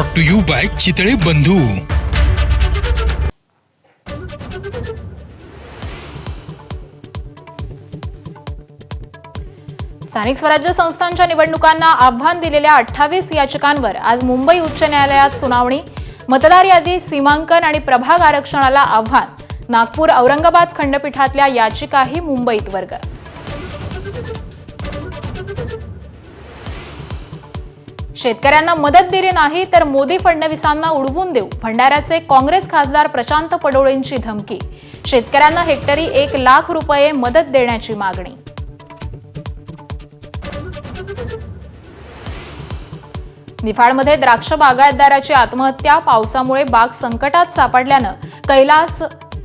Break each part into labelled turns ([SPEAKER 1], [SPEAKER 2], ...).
[SPEAKER 1] Brought to you by Chitale Bandhu.
[SPEAKER 2] स्थानिक स्वराज्य संस्थांच्या निवडणुकांना आव्हान दिलेल्या 28 याचिकांवर आज मुंबई उच्च न्यायालयात सुनावणी। मतदार यादी, सीमांकन आणि प्रभाग आरक्षणाला आव्हान। नागपूर, औरंगाबाद खंडपीठातल्या याचिकाही मुंबईत वर्ग। शेतकऱ्यांना मदत दिली नाही तर मोदी फडणवीसांना उडवून देऊ, भंडाऱ्याचे काँग्रेस खासदार प्रशांत पडोळेंची धमकी। शेतकऱ्यांना हेक्टरी 1 लाख रुपये मदत देण्याची मागणी। निफाडमध्ये द्राक्ष बागायतदाराची आत्महत्या। पावसामुळे बाग संकटात सापडल्यानं कैलास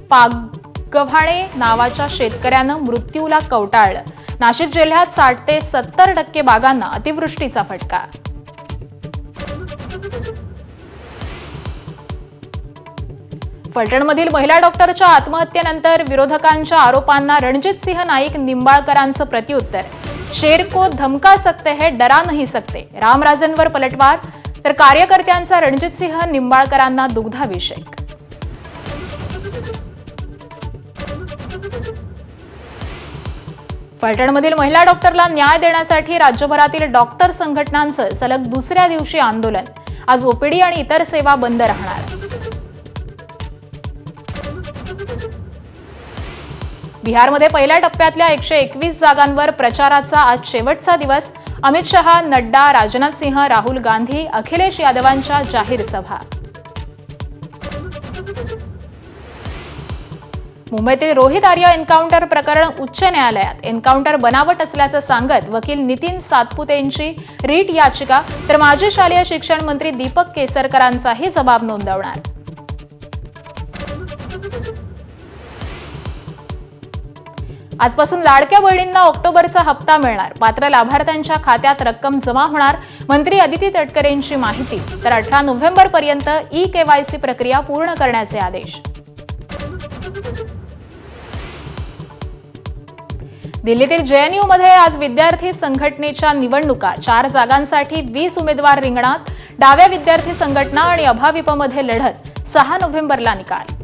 [SPEAKER 2] पागव्हाणे नावाच्या शेतकऱ्यानं मृत्यूला कवटाळलं। नाशिक जिल्ह्यात 60 ते 70% बागांना अतिवृष्टीचा फटका। फलटणमधील महिला डॉक्टरच्या आत्महत्येनंतर विरोधकांच्या आरोपांना रणजितसिंह नाईक निंबाळकरांचं प्रत्युत्तर। शेर को धमका सकते हैं, डरा नहीं सकते। रामराजेंवर पलटवार, तर कार्यकर्त्यांचा रणजितसिंह निंबाळकरांना दुग्धाभिषेक। फलटणमधील महिला डॉक्टरला न्याय देण्यासाठी राज्यभरातील डॉक्टर संघटनांचं सलग दुसऱ्या दिवशी आंदोलन। आज ओपीडी आणि इतर सेवा बंद राहणार। बिहारमध्ये पहिल्या टप्प्यातल्या 121 जागांवर प्रचाराचा आज शेवटचा दिवस। अमित शहा, नड्डा, राजनाथ सिंह, राहुल गांधी, अखिलेश यादवांच्या जाहीर सभा। मुंबईतील रोहित आर्य एन्काउंटर प्रकरण उच्च न्यायालयात। एन्काउंटर बनावट असल्याचं सांगत वकील नितीन सातपुतेंची रीट याचिका, तर माजी शालेय शिक्षण मंत्री दीपक केसरकरांचाही जबाब नोंदवणार। आजपासून लाडक्या बहिणींना ऑक्टोबरचा हप्ता मिळणार। पात्र लाभार्थ्यांच्या खात्यात रक्कम जमा होणार। मंत्री अदिती तटकरेंची माहिती, तर 18 नोव्हेंबरपर्यंत ई-केवायसी प्रक्रिया पूर्ण करण्याचे आदेश। दिल्लीतील जेएनयूमध्ये आज विद्यार्थी संघटनेच्या निवडणुका। 4 जागांसाठी 20 उमेदवार रिंगणात। डाव्या विद्यार्थी संघटना आणि अभाविपमध्ये लढत। 6 नोव्हेंबरला निकाल।